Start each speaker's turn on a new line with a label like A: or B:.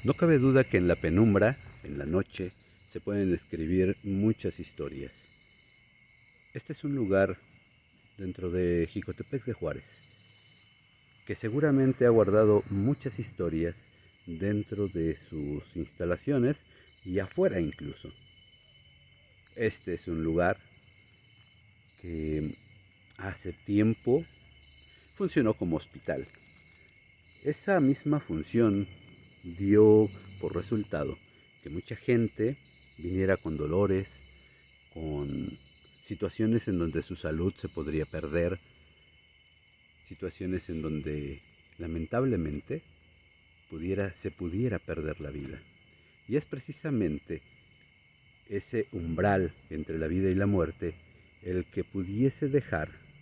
A: No cabe duda que en la penumbra, en la noche, se pueden escribir muchas historias. Este es un lugar dentro de Jicotepec de Juárez, que seguramente ha guardado muchas historias dentro de sus instalaciones y afuera incluso. Este es un lugar que hace tiempo funcionó como hospital. Esa misma función dio por resultado que mucha gente viniera con dolores, con situaciones en donde su salud se podría perder, situaciones en donde lamentablemente se pudiera perder la vida. Y es precisamente ese umbral entre la vida y la muerte el que pudiese dejar